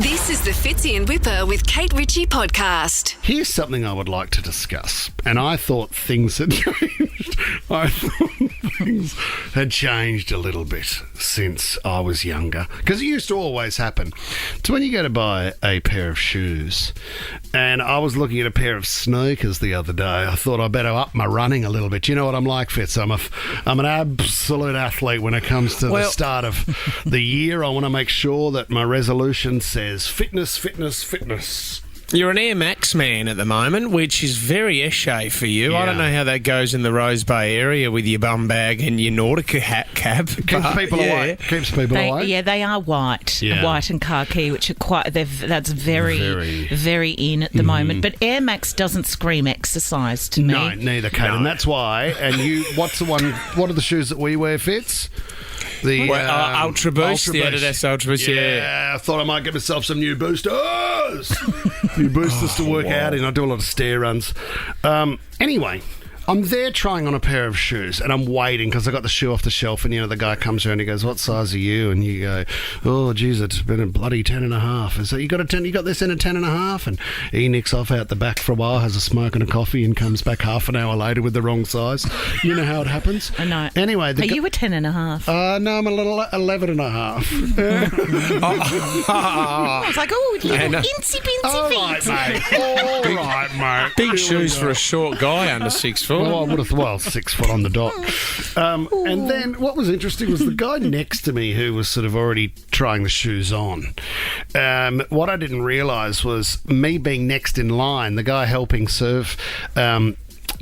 This is the Fitzy and Whipper with Kate Ritchie podcast. Here's something I would like to discuss, and I thought things had changed. A little bit since I was younger, because it used to always happen. It's when you go to buy a pair of shoes, and I was looking at a pair of sneakers the other day. I thought I better up my running a little bit. You know what I'm like, Fitz? I'm an absolute athlete when it comes to the start of the year. I want to make sure that my resolution says fitness, fitness, fitness. You're an Air Max man at the moment, which is very echet for you. Yeah. I don't know how that goes in the Rose Bay area with your bum bag and your Nautica hat cap. Keeps people away. Keeps people away. Yeah, they are white, Yeah. white and khaki, which are quite. That's very in at the moment. But Air Max doesn't scream exercise to me. No, neither, Kate, and that's why. And you, what's the one? What are the shoes that we wear, Fitz? The Ultra Boost, Ultra the Boost. Adidas Ultra Boost, Yeah, I thought I might get myself some new boosters. New boosters to work out in. I do a lot of stair runs. Anyway, I'm there trying on a pair of shoes, and I'm waiting because I got the shoe off the shelf, and the guy comes around and he goes, "What size are you?" And you go, "Oh, geez, it's been a bloody 10.5." And so you got this in a 10.5, and he nicks off out the back for a while, has a smoke and a coffee, and comes back half an hour later with the wrong size. You know how it happens. I know. Anyway, Are you a 10.5? no, I'm a little 11.5. I was like, oh, little And, insy binsy All feet. right, mate. All right, mate. Big Here we shoes go. for a short guy under 6 foot. Well, I would have, 6 foot on the dot. And then what was interesting was the guy next to me who was sort of already trying the shoes on. What I didn't realise was me being next in line, the guy helping serve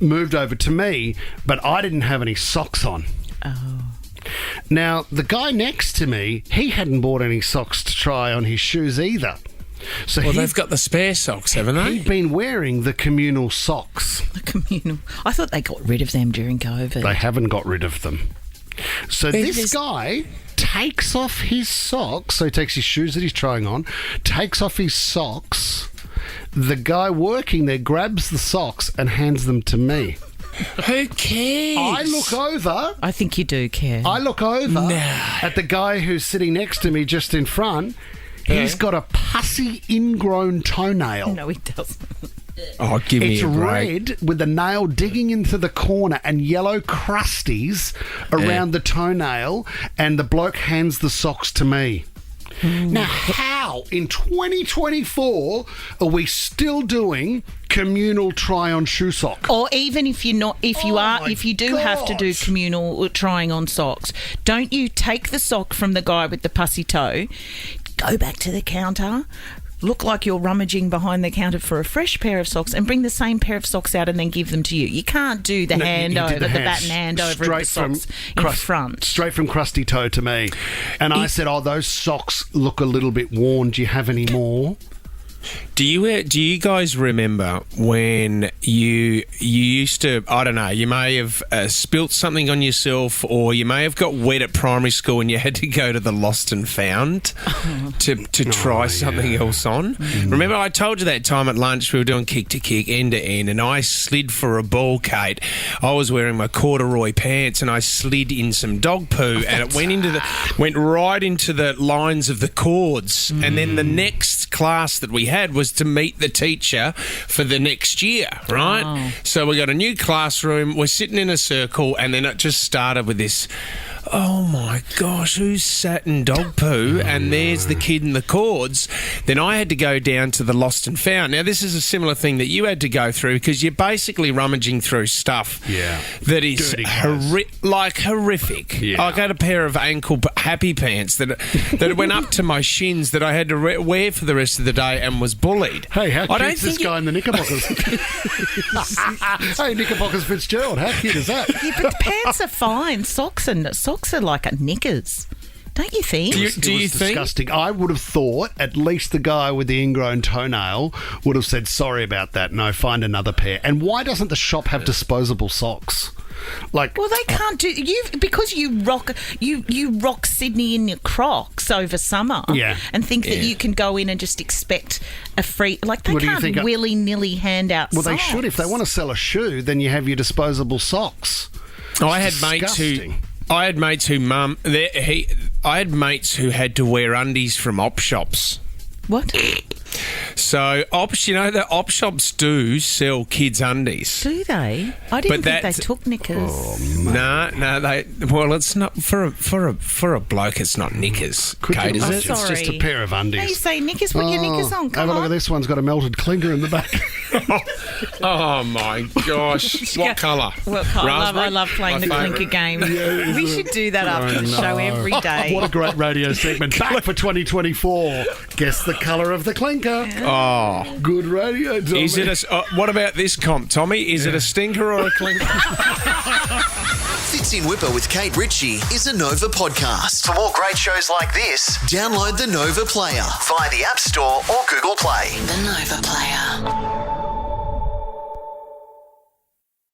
moved over to me, but I didn't have any socks on. Oh. Now, the guy next to me, he hadn't bought any socks to try on his shoes either. So Well, they've got the spare socks, haven't they? he'd been wearing the communal socks. The communal. I thought they got rid of them during COVID. They haven't got rid of them. So this just- guy takes off his socks. So he takes his shoes that he's trying on, takes off his socks. The guy working there grabs the socks and hands them to me. Who cares? I look over. I think you do care. At the guy who's sitting next to me just in front. He's got a pussy ingrown toenail. No, he doesn't. Oh, give me It's a break. red with the nail digging into the corner and yellow crusties around the toenail, and the bloke hands the socks to me. Now, how in 2024 are we still doing communal try-on shoe sock? Or even if you're not, if you do have to do gosh. communal trying on socks, don't you take the sock from the guy with the pussy toe, go back to the counter, look like you're rummaging behind the counter for a fresh pair of socks, and bring the same pair of socks out and then give them to you. You can't do the No, you did handover, the hands bat and handover of the straight from socks in front. Straight from crusty toe to me. And I said, "Oh, those socks look a little bit worn. Do you have any more?" Do you guys remember when you used to, I don't know, you may have spilt something on yourself, or you may have got wet at primary school and you had to go to the Lost and Found to try something else on? Remember I told you that time at lunch we were doing kick to kick, end to end, and I slid for a ball, Kate. I was wearing my corduroy pants and I slid in some dog poo and it went right into the lines of the cords. And then the next class that we had was to meet the teacher for the next year, right? Oh. So we got a new classroom, we're sitting in a circle, and then it just started with this, oh my gosh, who's sat in dog poo? And there's the kid in the cords. Then I had to go down to the Lost and Found. Now, this is a similar thing that you had to go through because you're basically rummaging through stuff that is Dirty guys. horrific. Yeah. I got a pair of ankle happy pants that went up to my shins that I had to wear for the rest of the day and was bullied. Hey, how I don't cute's this think guy in the knickerbockers? Hey, Knickerbockers Fitzgerald, how cute is that? Yeah, but the pants are fine. Socks are like a knickers. Don't you think? Do you It was think? disgusting. I would have thought at least the guy with the ingrown toenail would have said, "Sorry about that. No, find another pair." And why doesn't the shop have disposable socks? Like, Well, they can't do because you rock Sydney in your Crocs over summer, and think that you can go in and just expect a free. Like they What do you can't think? willy nilly hand out. well, socks. they should. If they want to sell a shoe, then you have your disposable socks. I It's had mates who disgusting. I had mates who I had mates who had to wear undies from op shops. What? So, the op shops do sell kids' undies. Do they? I didn't think they took knickers. No, well, it's not for a bloke. It's not knickers, Kate, is it? sorry. It's just a pair of undies. Now you say knickers, put your knickers on. Come have a look on. at this one's got a melted clinker in the back. Oh my gosh! What colour? Well, I love playing My the favourite. clinker game. We should do that after the show every day. What a great radio segment. Back for 2024. Guess the colour of the clinker. Oh, Good radio, Tommy. is it what about this comp, Tommy? Is it a stinker or a clinker? Fix in Whipper with Kate Ritchie is a Nova podcast. For more great shows like this, download the Nova Player via the App Store or Google Play. The Nova Player.